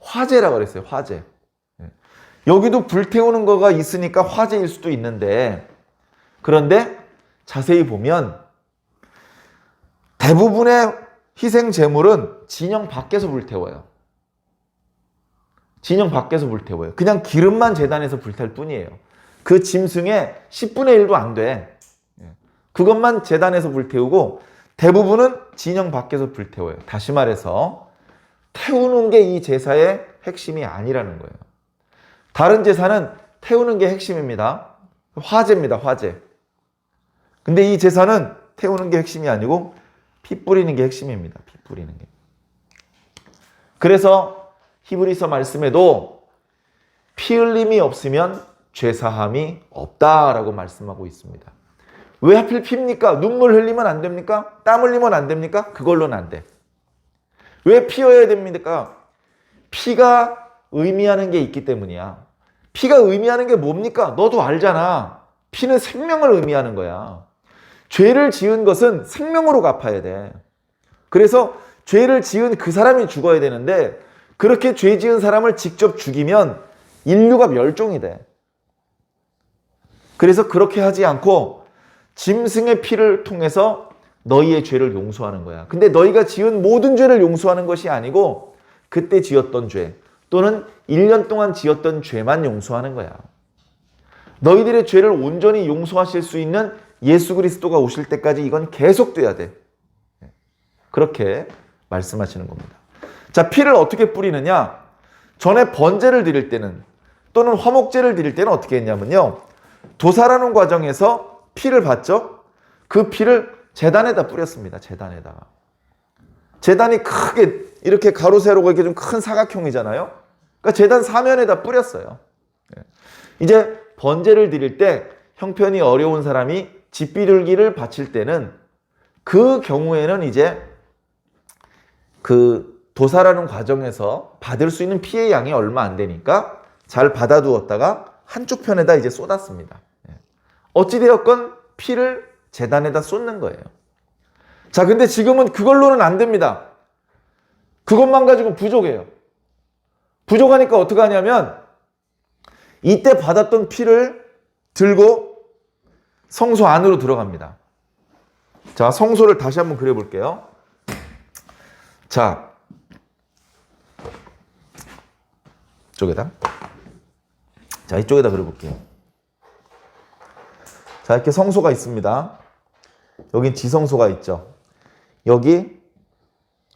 화제라 그랬어요. 화제. 여기도 불태우는 거가 있으니까 화제일 수도 있는데, 그런데 자세히 보면 대부분의 희생 제물은 진영 밖에서 불태워요. 진영 밖에서 불태워요. 그냥 기름만 제단에서 불탈 뿐이에요. 그 짐승의 10분의 1도 안 돼. 그것만 제단에서 불태우고 대부분은 진영 밖에서 불태워요. 다시 말해서 태우는 게 이 제사의 핵심이 아니라는 거예요. 다른 제사는 태우는 게 핵심입니다. 화제입니다. 화제. 근데 이 제사는 태우는 게 핵심이 아니고 피 뿌리는 게 핵심입니다. 피 뿌리는 게. 그래서 히브리서 말씀에도 피 흘림이 없으면 죄사함이 없다라고 말씀하고 있습니다. 왜 하필 피입니까? 눈물 흘리면 안 됩니까? 땀 흘리면 안 됩니까? 그걸로는 안 돼. 왜 피여야 됩니까? 피가 의미하는 게 있기 때문이야. 피가 의미하는 게 뭡니까? 너도 알잖아. 피는 생명을 의미하는 거야. 죄를 지은 것은 생명으로 갚아야 돼. 그래서 죄를 지은 그 사람이 죽어야 되는데 그렇게 죄 지은 사람을 직접 죽이면 인류가 멸종이 돼. 그래서 그렇게 하지 않고 짐승의 피를 통해서 너희의 죄를 용서하는 거야. 근데 너희가 지은 모든 죄를 용서하는 것이 아니고 그때 지었던 죄 또는 1년 동안 지었던 죄만 용서하는 거야. 너희들의 죄를 온전히 용서하실 수 있는 예수 그리스도가 오실 때까지 이건 계속돼야 돼. 그렇게 말씀하시는 겁니다. 자, 피를 어떻게 뿌리느냐? 전에 번제를 드릴 때는 또는 화목제를 드릴 때는 어떻게 했냐면요. 도살하는 과정에서 피를 봤죠? 그 피를 제단에다 뿌렸습니다. 제단에다가. 제단이 크게 이렇게 가로 세로가 이렇게 좀 큰 사각형이잖아요. 그러니까 제단 사면에다 뿌렸어요. 이제 번제를 드릴 때 형편이 어려운 사람이 집비둘기를 바칠 때는 그 경우에는 이제 그 도살하는 과정에서 받을 수 있는 피의 양이 얼마 안 되니까 잘 받아두었다가 한쪽 편에다 이제 쏟았습니다. 어찌되었건 피를 제단에다 쏟는 거예요. 자, 근데 지금은 그걸로는 안 됩니다. 그것만 가지고 부족해요. 부족하니까 어떻게 하냐면 이때 받았던 피를 들고 성소 안으로 들어갑니다. 자, 성소를 다시 한번 그려볼게요. 자, 이쪽에다. 자, 이쪽에다 그려볼게요. 자, 이렇게 성소가 있습니다. 여긴 지성소가 있죠. 여기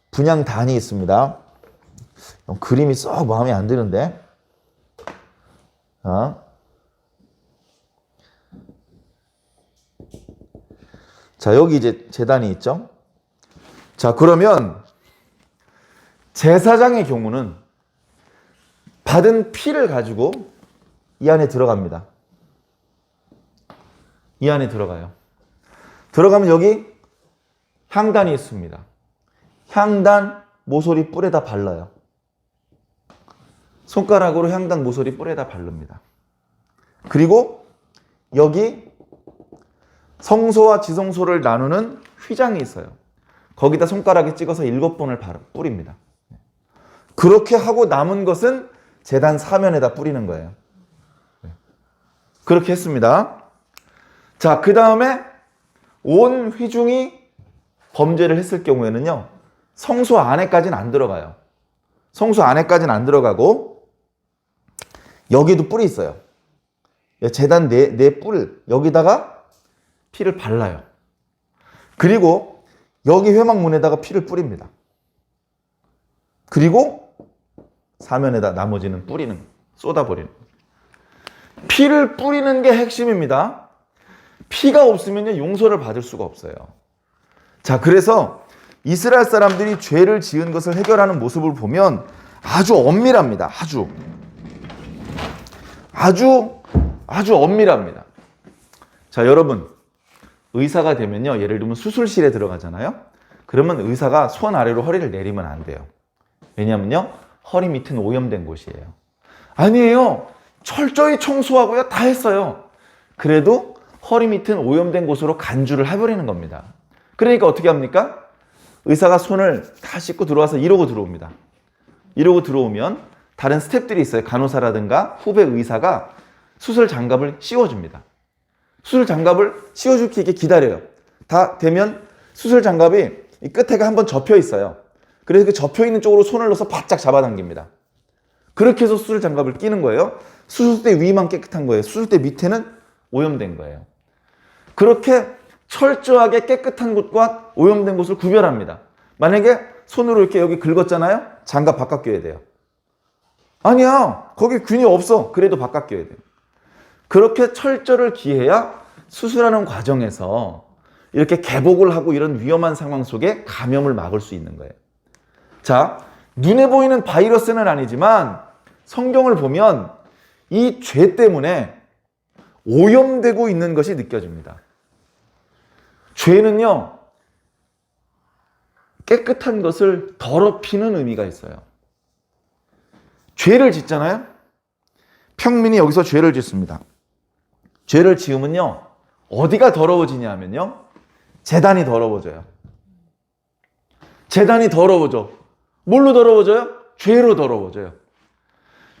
분향단이 있습니다. 그림이 썩 마음에 안 드는데. 자, 여기 이제 제단이 있죠. 자, 그러면 제사장의 경우는 받은 피를 가지고 이 안에 들어갑니다. 이 안에 들어가요. 들어가면 여기 향단이 있습니다. 향단 모서리 뿔에다 발라요. 손가락으로 향단 모서리 뿔에다 바릅니다. 그리고 여기 성소와 지성소를 나누는 휘장이 있어요. 거기다 손가락에 찍어서 7번을 뿌립니다. 그렇게 하고 남은 것은 제단 사면에다 뿌리는 거예요. 그렇게 했습니다. 자, 그 다음에 온 회중이 범죄를 했을 경우에는요, 성소 안에까지는 안 들어가요. 성소 안에까지는 안 들어가고 여기도 뿔이 있어요. 제단 네 뿔 여기다가 피를 발라요. 그리고 여기 회막문에다가 피를 뿌립니다. 그리고 사면에다 나머지는 쏟아버리는. 피를 뿌리는 게 핵심입니다. 피가 없으면 용서를 받을 수가 없어요. 자, 그래서 이스라엘 사람들이 죄를 지은 것을 해결하는 모습을 보면 아주 엄밀합니다. 아주 엄밀합니다. 자, 여러분, 의사가 되면요, 예를 들면 수술실에 들어가잖아요. 그러면 의사가 손 아래로 허리를 내리면 안 돼요. 왜냐면요, 허리 밑은 오염된 곳이에요. 아니에요. 철저히 청소하고요, 다 했어요. 그래도 허리 밑은 오염된 곳으로 간주를 해버리는 겁니다. 그러니까 어떻게 합니까? 의사가 손을 다 씻고 들어와서 이러고 들어옵니다. 이러고 들어오면 다른 스태프들이 있어요. 간호사라든가 후배 의사가 수술 장갑을 씌워줍니다. 수술 장갑을 씌워줄게 이렇게 기다려요. 다 되면 수술 장갑이 이 끝에가 한번 접혀 있어요. 그래서 그 접혀 있는 쪽으로 손을 넣어서 바짝 잡아당깁니다. 그렇게 해서 수술 장갑을 끼는 거예요. 수술대 위만 깨끗한 거예요. 수술대 밑에는 오염된 거예요. 그렇게 철저하게 깨끗한 곳과 오염된 곳을 구별합니다. 만약에 손으로 이렇게 여기 긁었잖아요. 장갑 바깥 껴야 돼요. 아니야, 거기 균이 없어. 그래도 바깥 껴야 돼요. 그렇게 철저를 기해야 수술하는 과정에서 이렇게 개복을 하고 이런 위험한 상황 속에 감염을 막을 수 있는 거예요. 자, 눈에 보이는 바이러스는 아니지만 성경을 보면 이 죄 때문에 오염되고 있는 것이 느껴집니다. 죄는요, 깨끗한 것을 더럽히는 의미가 있어요. 죄를 짓잖아요. 평민이 여기서 죄를 짓습니다. 죄를 지으면요, 어디가 더러워지냐 하면요, 제단이 더러워져요. 제단이 더러워져. 뭘로 더러워져요? 죄로 더러워져요.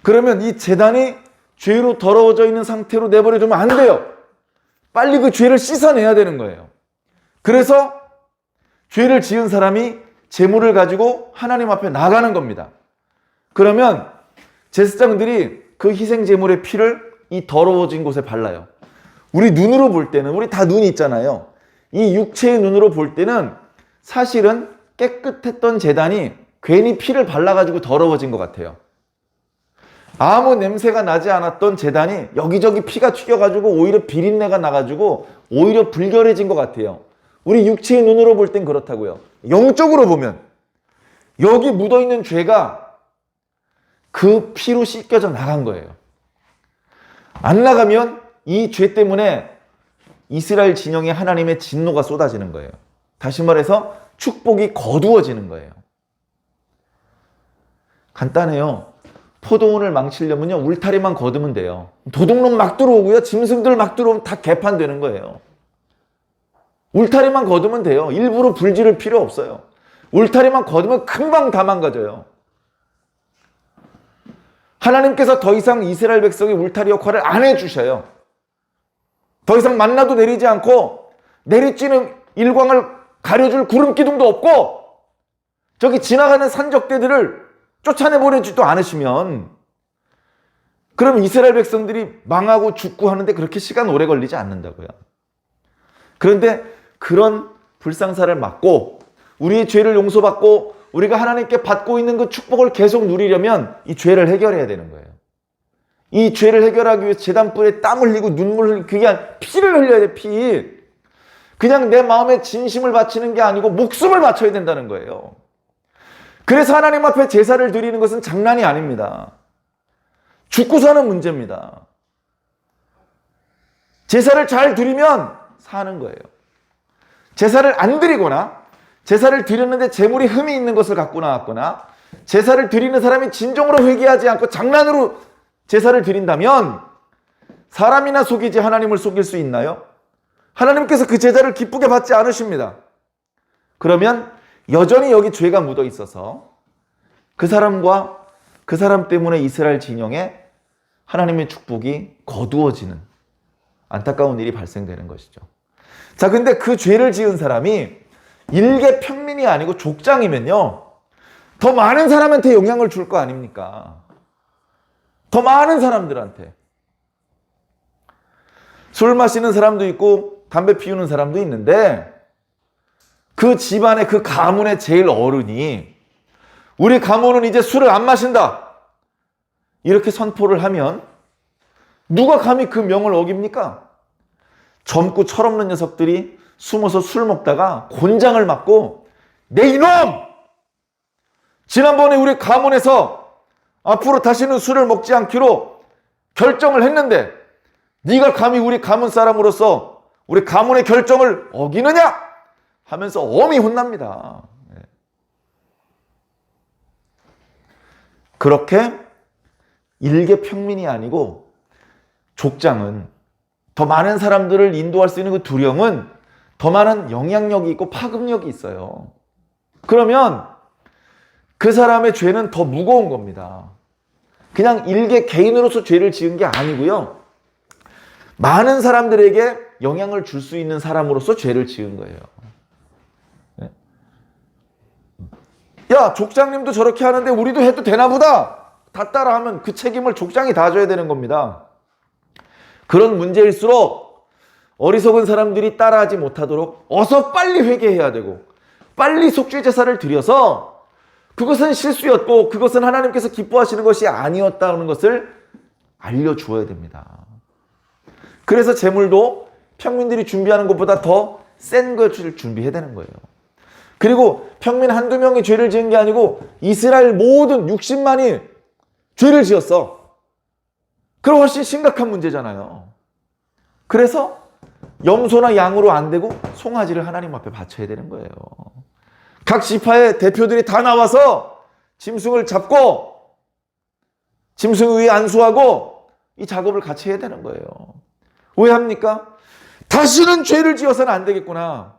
그러면 이 제단이 죄로 더러워져 있는 상태로 내버려두면 안 돼요. 빨리 그 죄를 씻어내야 되는 거예요. 그래서 죄를 지은 사람이 제물을 가지고 하나님 앞에 나가는 겁니다. 그러면 제사장들이 그 희생 제물의 피를 이 더러워진 곳에 발라요. 우리 눈으로 볼 때는, 우리 다 눈이 있잖아요. 이 육체의 눈으로 볼 때는 사실은 깨끗했던 제단이 괜히 피를 발라가지고 더러워진 것 같아요. 아무 냄새가 나지 않았던 제단이 여기저기 피가 튀겨가지고 오히려 비린내가 나가지고 오히려 불결해진 것 같아요. 우리 육체의 눈으로 볼 땐 그렇다고요. 영적으로 보면 여기 묻어있는 죄가 그 피로 씻겨져 나간 거예요. 안 나가면 이 죄 때문에 이스라엘 진영에 하나님의 진노가 쏟아지는 거예요. 다시 말해서 축복이 거두어지는 거예요. 간단해요. 포도원을 망치려면요, 울타리만 거두면 돼요. 도둑놈 막 들어오고요, 짐승들 막 들어오면 다 개판되는 거예요. 울타리만 거두면 돼요. 일부러 불 지를 필요 없어요. 울타리만 거두면 금방 다 망가져요. 하나님께서 더 이상 이스라엘 백성의 울타리 역할을 안 해주셔요. 더 이상 만나도 내리지 않고 내리쬐는 일광을 가려줄 구름 기둥도 없고 저기 지나가는 산적대들을 쫓아내보내지도 않으시면 그럼 이스라엘 백성들이 망하고 죽고 하는데 그렇게 시간 오래 걸리지 않는다고요. 그런데 그런 불상사를 막고 우리의 죄를 용서받고 우리가 하나님께 받고 있는 그 축복을 계속 누리려면 이 죄를 해결해야 되는 거예요. 이 죄를 해결하기 위해서 제단불에 땀 흘리고 눈물 흘리고 그게 아니라 피를 흘려야 돼, 피. 그냥 내 마음에 진심을 바치는 게 아니고 목숨을 바쳐야 된다는 거예요. 그래서 하나님 앞에 제사를 드리는 것은 장난이 아닙니다. 죽고 사는 문제입니다. 제사를 잘 드리면 사는 거예요. 제사를 안 드리거나 제사를 드렸는데 재물이 흠이 있는 것을 갖고 나왔거나 제사를 드리는 사람이 진정으로 회개하지 않고 장난으로 제사를 드린다면 사람이나 속이지 하나님을 속일 수 있나요? 하나님께서 그 제사를 기쁘게 받지 않으십니다. 그러면 여전히 여기 죄가 묻어 있어서 그 사람과 그 사람 때문에 이스라엘 진영에 하나님의 축복이 거두어지는 안타까운 일이 발생되는 것이죠. 자, 근데 그 죄를 지은 사람이 일개 평민이 아니고 족장이면요, 더 많은 사람한테 영향을 줄 거 아닙니까? 더 많은 사람들한테. 술 마시는 사람도 있고 담배 피우는 사람도 있는데 그 집안의 그 가문의 제일 어른이 우리 가문은 이제 술을 안 마신다 이렇게 선포를 하면 누가 감히 그 명을 어깁니까? 젊고 철없는 녀석들이 숨어서 술 먹다가 곤장을 맞고 내 이놈! 지난번에 우리 가문에서 앞으로 다시는 술을 먹지 않기로 결정을 했는데 네가 감히 우리 가문 사람으로서 우리 가문의 결정을 어기느냐 하면서 엄히 혼납니다. 그렇게 일개 평민이 아니고 족장은, 더 많은 사람들을 인도할 수 있는 그 두령은 더 많은 영향력이 있고 파급력이 있어요. 그러면 그 사람의 죄는 더 무거운 겁니다. 그냥 일개 개인으로서 죄를 지은 게 아니고요. 많은 사람들에게 영향을 줄 수 있는 사람으로서 죄를 지은 거예요. 야, 족장님도 저렇게 하는데 우리도 해도 되나 보다. 다 따라하면 그 책임을 족장이 다 져야 되는 겁니다. 그런 문제일수록 어리석은 사람들이 따라하지 못하도록 어서 빨리 회개해야 되고 빨리 속죄 제사를 드려서 그것은 실수였고 그것은 하나님께서 기뻐하시는 것이 아니었다는 것을 알려주어야 됩니다. 그래서 제물도 평민들이 준비하는 것보다 더 센 것을 준비해야 되는 거예요. 그리고 평민 한두 명이 죄를 지은 게 아니고 이스라엘 모든 60만이 죄를 지었어. 그럼 훨씬 심각한 문제잖아요. 그래서 염소나 양으로 안 되고 송아지를 하나님 앞에 바쳐야 되는 거예요. 각 지파의 대표들이 다 나와서 짐승을 잡고 짐승 위에 안수하고 이 작업을 같이 해야 되는 거예요. 왜 합니까? 다시는 죄를 지어서는 안 되겠구나.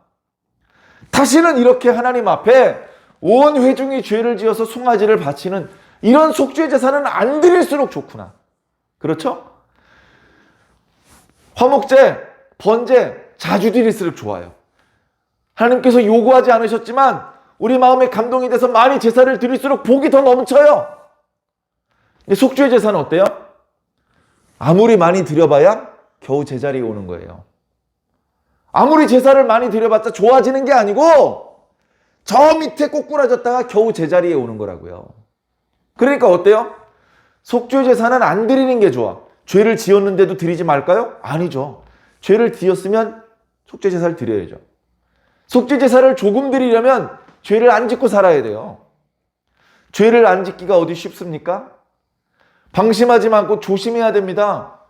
다시는 이렇게 하나님 앞에 온 회중이 죄를 지어서 송아지를 바치는 이런 속죄 제사는 안 드릴수록 좋구나. 그렇죠? 화목제, 번제 자주 드릴수록 좋아요. 하나님께서 요구하지 않으셨지만 우리 마음에 감동이 돼서 많이 제사를 드릴수록 복이 더 넘쳐요. 근데 속죄 제사는 어때요? 아무리 많이 드려봐야 겨우 제자리에 오는 거예요. 아무리 제사를 많이 드려봤자 좋아지는 게 아니고 저 밑에 꼬꾸라졌다가 겨우 제자리에 오는 거라고요. 그러니까 어때요? 속죄 제사는 안 드리는 게 좋아. 죄를 지었는데도 드리지 말까요? 아니죠. 죄를 지었으면 속죄 제사를 드려야죠. 속죄 제사를 조금 드리려면 죄를 안 짓고 살아야 돼요. 죄를 안 짓기가 어디 쉽습니까? 방심하지 말고 조심해야 됩니다.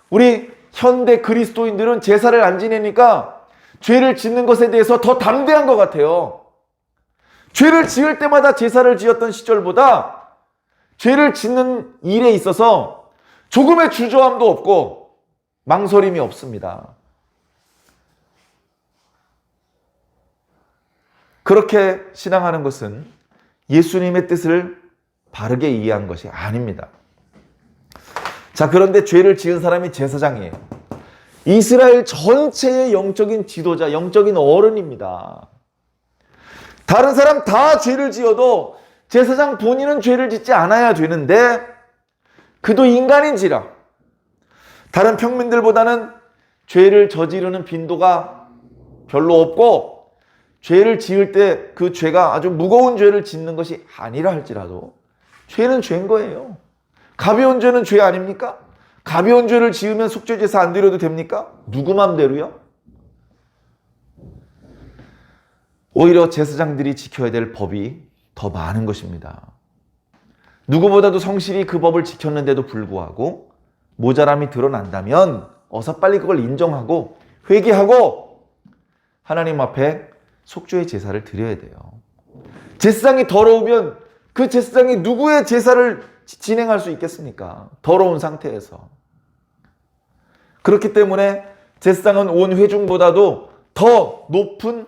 우리 현대 그리스도인들은 제사를 안 지내니까 죄를 짓는 것에 대해서 더 담대한 것 같아요. 죄를 지을 때마다 제사를 지었던 시절보다 죄를 짓는 일에 있어서 조금의 주저함도 없고 망설임이 없습니다. 그렇게 신앙하는 것은 예수님의 뜻을 바르게 이해한 것이 아닙니다. 자, 그런데 죄를 지은 사람이 제사장이에요. 이스라엘 전체의 영적인 지도자, 영적인 어른입니다. 다른 사람 다 죄를 지어도 제사장 본인은 죄를 짓지 않아야 되는데 그도 인간인지라 다른 평민들보다는 죄를 저지르는 빈도가 별로 없고 죄를 지을 때 그 죄가 아주 무거운 죄를 짓는 것이 아니라 할지라도 죄는 죄인 거예요. 가벼운 죄는 죄 아닙니까? 가벼운 죄를 지으면 속죄제사 안 드려도 됩니까? 누구 맘대로요? 오히려 제사장들이 지켜야 될 법이 더 많은 것입니다. 누구보다도 성실히 그 법을 지켰는데도 불구하고 모자람이 드러난다면 어서 빨리 그걸 인정하고 회개하고 하나님 앞에 속죄의 제사를 드려야 돼요. 제사장이 더러우면 그 제사장이 누구의 제사를 진행할 수 있겠습니까? 더러운 상태에서. 그렇기 때문에 제사장은 온 회중보다도 더 높은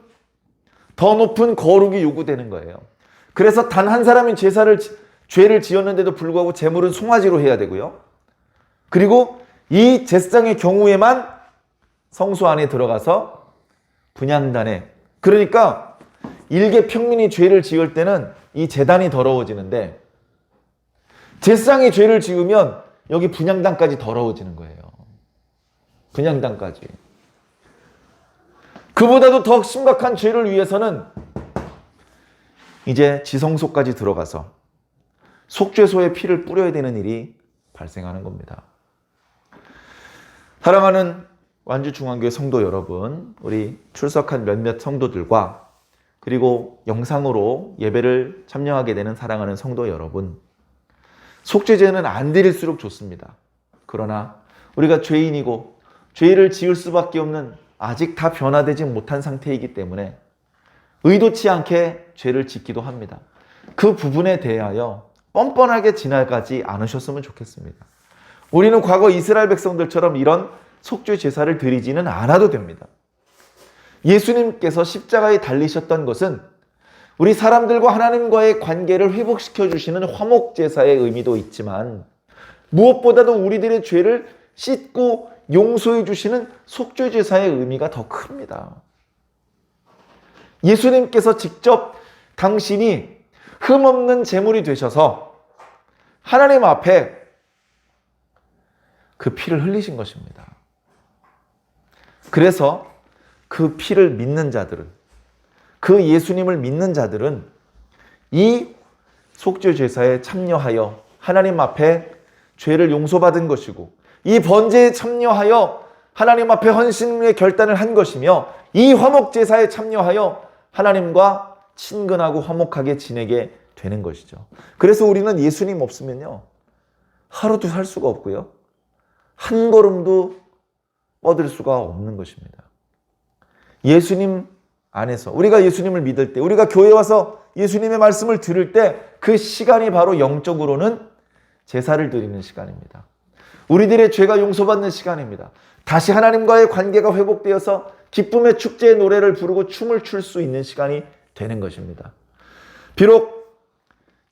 거룩이 요구되는 거예요. 그래서 단 한 사람이 죄를 지었는데도 불구하고 제물은 송아지로 해야 되고요. 그리고 이 제사장의 경우에만 성소 안에 들어가서 분향단에, 그러니까 일개 평민이 죄를 지을 때는 이 제단이 더러워지는데 제사장이 죄를 지으면 여기 분향단까지 더러워지는 거예요. 분향단까지. 그보다도 더 심각한 죄를 위해서는 이제 지성소까지 들어가서 속죄소에 피를 뿌려야 되는 일이 발생하는 겁니다. 사랑하는 완주중앙교회 성도 여러분, 우리 출석한 몇몇 성도들과 그리고 영상으로 예배를 참여하게 되는 사랑하는 성도 여러분, 속죄제는 안 드릴수록 좋습니다. 그러나 우리가 죄인이고 죄를 지을 수밖에 없는 아직 다 변화되지 못한 상태이기 때문에 의도치 않게 죄를 짓기도 합니다. 그 부분에 대하여 뻔뻔하게 지나가지 않으셨으면 좋겠습니다. 우리는 과거 이스라엘 백성들처럼 이런 속죄 제사를 드리지는 않아도 됩니다. 예수님께서 십자가에 달리셨던 것은 우리 사람들과 하나님과의 관계를 회복시켜 주시는 화목 제사의 의미도 있지만 무엇보다도 우리들의 죄를 씻고 용서해 주시는 속죄 제사의 의미가 더 큽니다. 예수님께서 직접 당신이 흠없는 제물이 되셔서 하나님 앞에 그 피를 흘리신 것입니다. 그래서 그 피를 믿는 자들은, 그 예수님을 믿는 자들은 이 속죄 제사에 참여하여 하나님 앞에 죄를 용서받은 것이고 이 번제에 참여하여 하나님 앞에 헌신의 결단을 한 것이며 이 화목 제사에 참여하여 하나님과 친근하고 화목하게 지내게 되는 것이죠. 그래서 우리는 예수님 없으면요 하루도 살 수가 없고요 한 걸음도 뻗을 수가 없는 것입니다. 예수님 안에서 우리가 예수님을 믿을 때, 우리가 교회 와서 예수님의 말씀을 들을 때 그 시간이 바로 영적으로는 제사를 드리는 시간입니다. 우리들의 죄가 용서받는 시간입니다. 다시 하나님과의 관계가 회복되어서 기쁨의 축제의 노래를 부르고 춤을 출 수 있는 시간이 되는 것입니다. 비록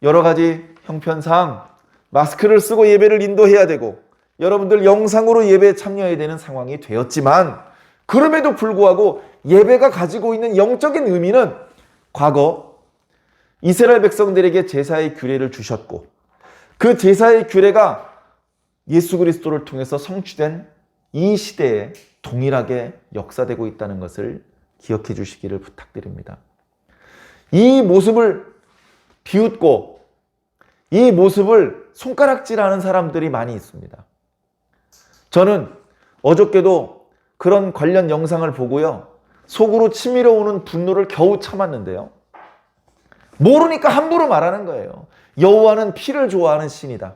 여러 가지 형편상 마스크를 쓰고 예배를 인도해야 되고 여러분들 영상으로 예배에 참여해야 되는 상황이 되었지만 그럼에도 불구하고 예배가 가지고 있는 영적인 의미는 과거 이스라엘 백성들에게 제사의 규례를 주셨고 그 제사의 규례가 예수 그리스도를 통해서 성취된 이 시대에 동일하게 역사되고 있다는 것을 기억해 주시기를 부탁드립니다. 이 모습을 비웃고 이 모습을 손가락질하는 사람들이 많이 있습니다. 저는 어저께도 그런 관련 영상을 보고요 속으로 치밀어 오는 분노를 겨우 참았는데요 모르니까 함부로 말하는 거예요. 여호와는 피를 좋아하는 신이다.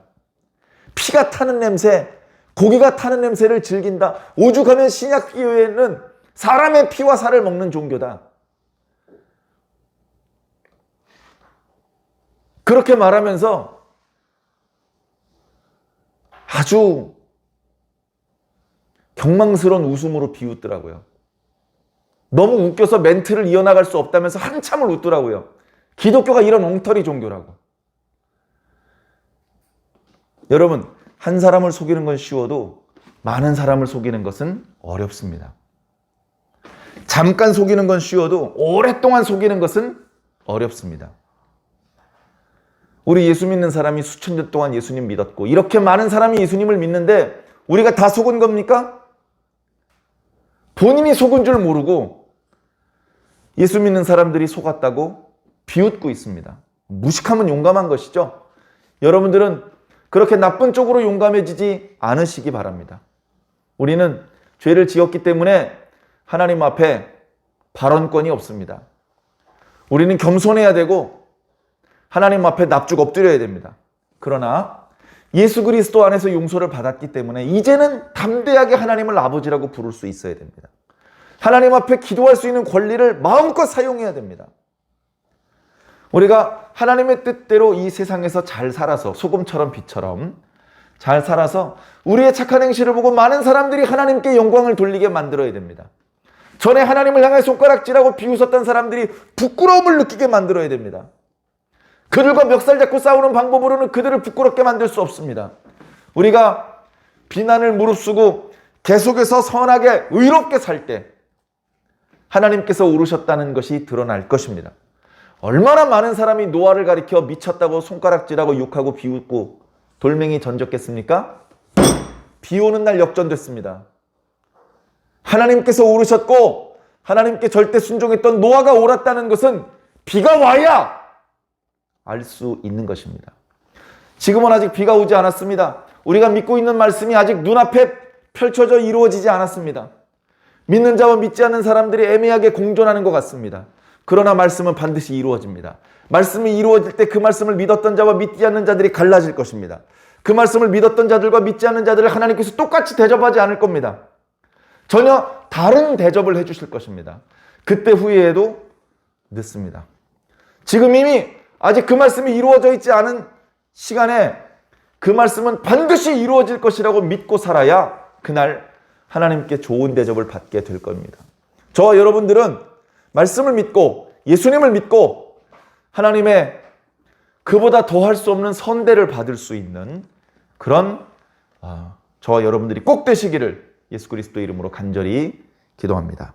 피가 타는 냄새, 고기가 타는 냄새를 즐긴다. 오죽하면 신약교회는 사람의 피와 살을 먹는 종교다. 그렇게 말하면서 아주 경망스러운 웃음으로 비웃더라고요. 너무 웃겨서 멘트를 이어나갈 수 없다면서 한참을 웃더라고요. 기독교가 이런 엉터리 종교라고. 여러분, 한 사람을 속이는 건 쉬워도 많은 사람을 속이는 것은 어렵습니다. 잠깐 속이는 건 쉬워도 오랫동안 속이는 것은 어렵습니다. 우리 예수 믿는 사람이 수천 년 동안 예수님 믿었고 이렇게 많은 사람이 예수님을 믿는데 우리가 다 속은 겁니까? 본인이 속은 줄 모르고 예수 믿는 사람들이 속았다고 비웃고 있습니다. 무식하면 용감한 것이죠. 여러분들은 그렇게 나쁜 쪽으로 용감해지지 않으시기 바랍니다. 우리는 죄를 지었기 때문에 하나님 앞에 발언권이 없습니다. 우리는 겸손해야 되고 하나님 앞에 납죽 엎드려야 됩니다. 그러나 예수 그리스도 안에서 용서를 받았기 때문에 이제는 담대하게 하나님을 아버지라고 부를 수 있어야 됩니다. 하나님 앞에 기도할 수 있는 권리를 마음껏 사용해야 됩니다. 우리가 하나님의 뜻대로 이 세상에서 잘 살아서 소금처럼 빛처럼 잘 살아서 우리의 착한 행실을 보고 많은 사람들이 하나님께 영광을 돌리게 만들어야 됩니다. 전에 하나님을 향해 손가락질하고 비웃었던 사람들이 부끄러움을 느끼게 만들어야 됩니다. 그들과 멱살 잡고 싸우는 방법으로는 그들을 부끄럽게 만들 수 없습니다. 우리가 비난을 무릅쓰고 계속해서 선하게 의롭게 살 때 하나님께서 오르셨다는 것이 드러날 것입니다. 얼마나 많은 사람이 노아를 가리켜 미쳤다고 손가락질하고 욕하고 비웃고 돌멩이 던졌겠습니까? 비 오는 날 역전됐습니다. 하나님께서 오르셨고 하나님께 절대 순종했던 노아가 옳았다는 것은 비가 와야 알 수 있는 것입니다. 지금은 아직 비가 오지 않았습니다. 우리가 믿고 있는 말씀이 아직 눈앞에 펼쳐져 이루어지지 않았습니다. 믿는 자와 믿지 않는 사람들이 애매하게 공존하는 것 같습니다. 그러나 말씀은 반드시 이루어집니다. 말씀이 이루어질 때 그 말씀을 믿었던 자와 믿지 않는 자들이 갈라질 것입니다. 그 말씀을 믿었던 자들과 믿지 않는 자들을 하나님께서 똑같이 대접하지 않을 겁니다. 전혀 다른 대접을 해주실 것입니다. 그때 후회해도 늦습니다. 지금 이미 아직 그 말씀이 이루어져 있지 않은 시간에 그 말씀은 반드시 이루어질 것이라고 믿고 살아야 그날 하나님께 좋은 대접을 받게 될 겁니다. 저와 여러분들은 말씀을 믿고 예수님을 믿고 하나님의 그보다 더할 수 없는 선대를 받을 수 있는 그런 저와 여러분들이 꼭 되시기를 예수 그리스도의 이름으로 간절히 기도합니다.